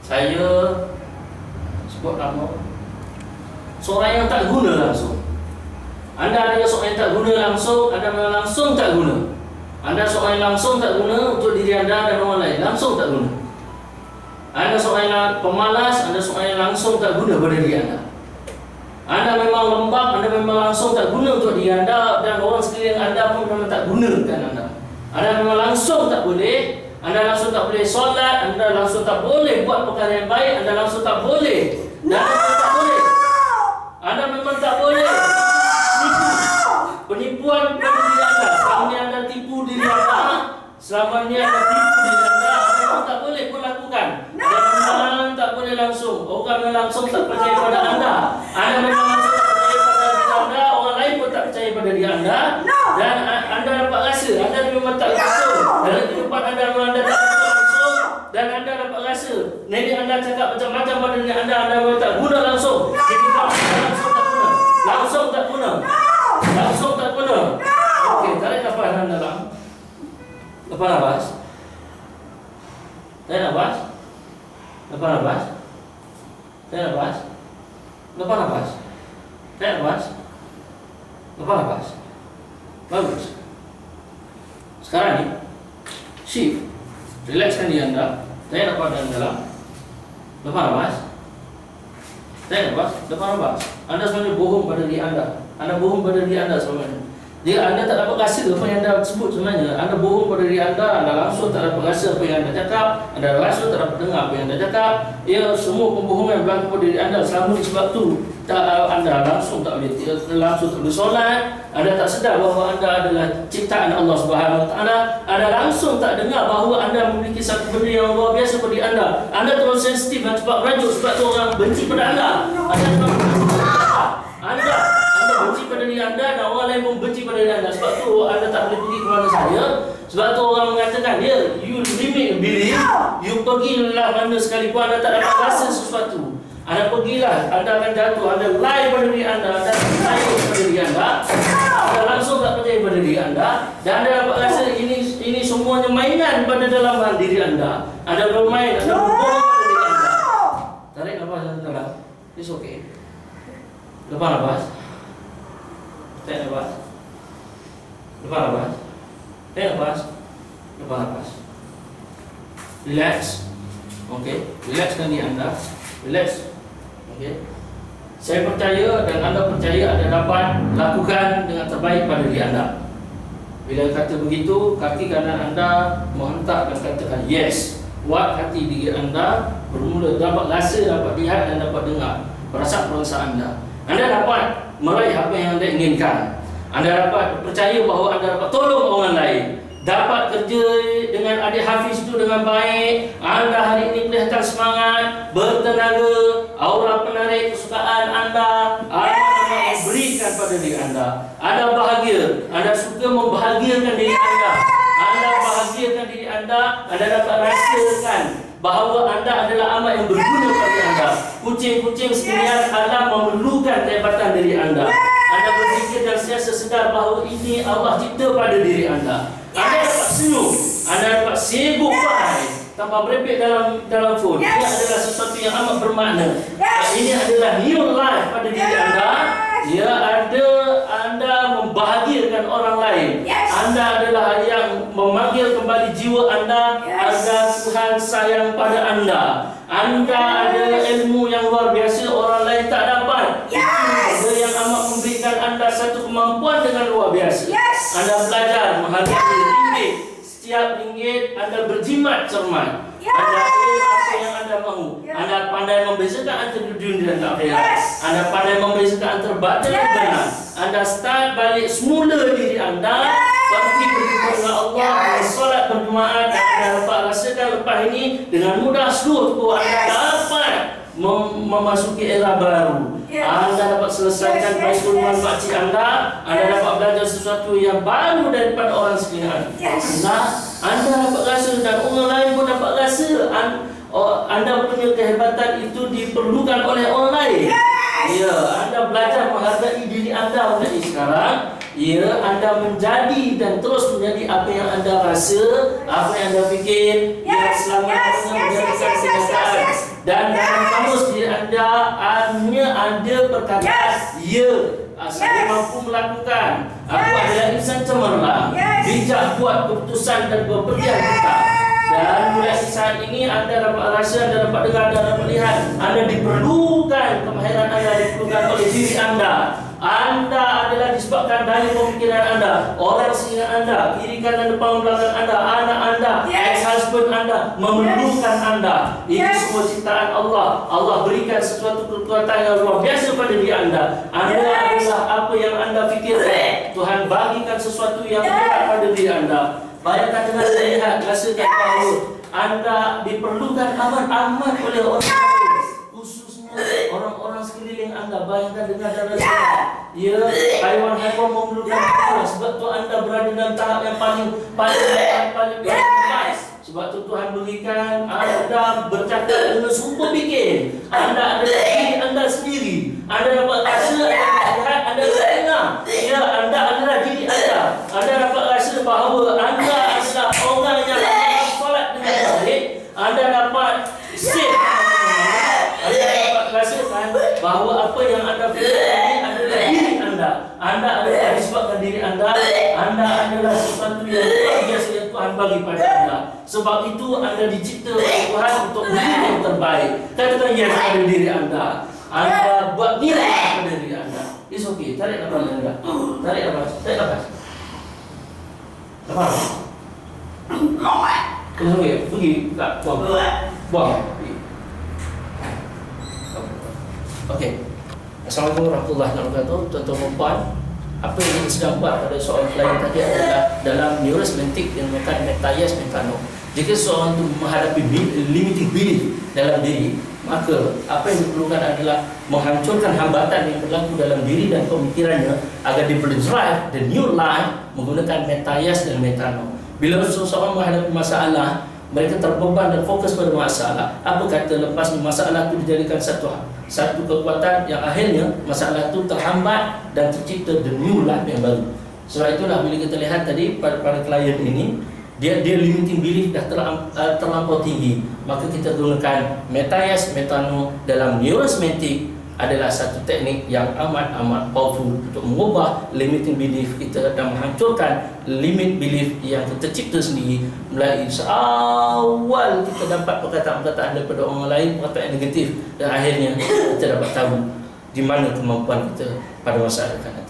saya sebut nama seorang yang tak guna langsung. Anda adalah seorang yang tak guna langsung, anda memang langsung tak guna. Anda seorang yang langsung tak guna untuk diri anda dan orang lain, langsung tak guna. Anda seorang yang pemalas, anda seorang yang langsung tak guna pada diri anda. Anda memang lembab, anda memang langsung tak guna untuk diri anda dan orang sekeliling anda pun memang tak gunakan anda. Anda memang langsung tak boleh. Anda langsung tak boleh solat, anda langsung tak boleh buat perkara yang baik, anda langsung tak boleh. Dan anda tak boleh. Anda memang tak boleh tipu. Penipuan pada diri anda. Selama ni anda tipu diri anda. Selama ni anda tipu diri anda. Anda tak boleh pun lakukan. Dan memang tak boleh langsung. Orang yang langsung tak percaya pada anda. Anda memang langsung tak percaya pada diri anda. Orang lain pun tak percaya pada diri anda. Dan anda dapat rasa. Anda memang tak rasa. Dalam kehidupan anda tak langsung. Dan anda dapat rasa. Nenek anda cakap macam-macam pada diri anda. Anda memang tak guna langsung. Kehidupan anda langsung tak guna. Langsung tak guna. Langsung tak guna. Okey, tarik nafas dalam dalam. Lepas nafas. Tarik nafas. Lepas nafas. Tarik nafas. Lepas nafas. Tarik nafas. Lepas nafas. Bagus. Sekarang ni shift. Relaxkan diri anda. Tarik nafas dalam dalam. Lepas nafas. Tarik nafas. Lepas nafas. Anda sebenarnya bohong pada diri anda. Anda bohong pada diri anda sebenarnya. Jika anda tak dapat rasa apa yang anda sebut sebenarnya, anda bohong pada diri anda. Anda langsung tak dapat rasa apa yang anda cakap. Anda langsung tak dapat dengar apa yang anda cakap. Ya, semua pembohongan berlaku pada diri anda. Selama ni sebab tu anda langsung tak boleh solat. Anda tak sedar bahawa anda adalah ciptaan Allah Subhanahu Wa Taala. Anda langsung tak dengar bahawa anda memiliki satu benda yang luar biasa pada anda. Anda terlalu sensitif dan cepat merajuk sebab tu orang benci pada anda. Anda benci pada diri anda dan orang lain pun benci pada diri anda. Sebab tu anda tak boleh pergi ke mana saya. Sebab tu orang mengatakan, ya, you limit belief. You pergilah mana sekalipun anda tak dapat rasa sesuatu. Anda pergilah, anda akan jatuh. Anda lie pada diri anda. Anda lie pada diri anda. Anda langsung tak percaya pada diri anda. Dan anda dapat rasa ini semuanya mainan pada dalam diri anda. Anda bermain, anda berbohong pada diri anda. Tarik nafas dalam. It's okay. Lepas nafas. Tarik nafas. Lepas nafas. Tarik nafas. Lepas nafas. Relax. Okey. Relaxkan diri anda. Relax. Okey. Saya percaya dan anda percaya anda dapat lakukan dengan terbaik pada diri anda. Bila kata begitu, kaki kanan anda menghentak dan katakan yes. Buat hati diri anda bermula dapat rasa, dapat lihat dan dapat dengar perasaan anda. Anda dapat meraih apa yang anda inginkan. Anda dapat percaya bahawa anda dapat tolong orang lain. Dapat kerja dengan adik Hafiz itu dengan baik. Anda hari ini kelihatan semangat, bertenaga, aura penarik kesukaan anda. Anda memberikan pada diri anda. Anda bahagia. Anda suka membahagiakan diri anda. Anda bahagiakan diri anda. Anda dapat rasakan bahawa anda adalah amat yang berguna bagi anda. Kucing-kucing sekalian alam memerlukan kehebatan diri anda. Anda berfikir dan sentiasa sedar bahawa ini Allah cipta pada diri anda. Anda dapat senyum. Anda dapat sibuk baik tanpa merepek dalam phone. Ini adalah sesuatu yang amat bermakna. Ini adalah new life pada diri anda. Ya, anda membahagiakan orang lain. Anda adalah yang memanggil kembali jiwa anda agar Tuhan sayang pada anda. Anda ada ilmu yang luar biasa orang lain tak dapat. Itu yang amat memberikan anda satu kemampuan dengan luar biasa. Anda belajar menghargai ringgit. Setiap ringgit anda berjimat cermat. Anda tahu apa yang anda mahu. Anda pandai membezakan antara dunia dan akhirat. Anda pandai membezakan antara batil dan benar. Anda start balik semula diri anda. Pergi berjumpa dengan Allah, bersolat berjemaah. Dan anda dapat rasakan lepas ini dengan mudah seluruh tubuh anda dapat memasuki era baru. Anda dapat selesaikan baitul mal makcik anda. Anda dapat belajar sesuatu yang baru daripada orang sekalian. Anda dapat rasa dan orang lain pun dapat rasa anda punya kehebatan itu diperlukan oleh orang lain. Ya, anda belajar menghargai diri anda mulai sekarang. Ya, anda menjadi dan terus menjadi apa yang anda rasa, apa yang anda fikir. Ya, selama menjadikan kenyataan. Dan dalam kamus diri anda hanya ada perkataan ya. Saya mampu melakukan. Aku adalah insan cemerlang, bijak buat keputusan dan berpergian tetap. Dan mulai saat ini anda dapat rasa, anda dapat dengar, anda dapat lihat, anda diperlukan, kemahiran anda diperlukan oleh diri anda. Anda adalah disebabkan dari pemikiran anda, orang sekitar anda, kiri kanan depan belakang anda, anak anda, ex-husband anda memerlukan anda. Ini semua ciptaan Allah. Allah berikan sesuatu kekuatan yang luar biasa pada diri anda. Anda adalah apa yang anda fikirkan. Tuhan bagikan sesuatu yang berat pada diri anda. Bayangkan dengan melihat, rasakan bahawa anda diperlukan amat-amat oleh orang lain, khususnya orang-orang sekeliling anda. Bayangkan dengan rasakan, ya, haiwan-haiwan memerlukan anda. Sebab tu anda berada dalam tahap yang paling lepas. Sebab tu Tuhan berikan anda bercakap dengan sumber fikir. Anda adalah diri anda sendiri. Anda dapat rasa, anda dapat dengar. Ya, anda adalah diri anda. Anda dapat rasa bahawa anda adalah orang yang akan solat dengan baik. Anda dapat save. Anda dapat rasakan bahawa apa yang anda fikirkan adalah diri anda. Anda adalah disebabkan diri anda. Anda adalah sesuatu yang luar biasa yang Tuhan bagi pada anda. Sebab itu anda dicipta oleh Tuhan untuk menjadi yang terbaik. Katakan yes pada diri anda. Anda buat nilai pada diri anda. It's okay. Tarik nafas anda. Tarik nafas. Tarik nafas. Nafas. It's okay. Pergi. Buang. Buang. Okey. Assalamualaikum warahmatullahi wabarakatuh. Tuan-tuan dan puan, apa yang kita sedang buat pada soalan klien tadi adalah dalam neurosemantik yang dinamakan meta-yes metano. Jika seorang itu menghadapi limiting belief dalam diri, maka apa yang diperlukan adalah menghancurkan hambatan yang berlaku dalam diri dan pemikirannya agar dia boleh drive the new life menggunakan meta-yes dan metano. Bila seseorang menghadapi masalah, mereka terbeban dan fokus pada masalah. Apa kata lepas masalah itu dijadikan satu kekuatan yang akhirnya masalah itu terhambat dan tercipta the new life yang baru. Sebab itulah bila kita lihat tadi pada klien ini, dia limiting belief dah terlampau tinggi, maka kita gunakan meta-yes metano dalam neurosemantik adalah satu teknik yang amat powerful untuk mengubah limiting belief kita dan menghancurkan limit belief yang kita cipta sendiri melalui awal kita dapat perkataan-perkataan daripada orang lain, perkataan yang negatif, dan akhirnya kita dapat tahu di mana kemampuan kita pada masa akan datang.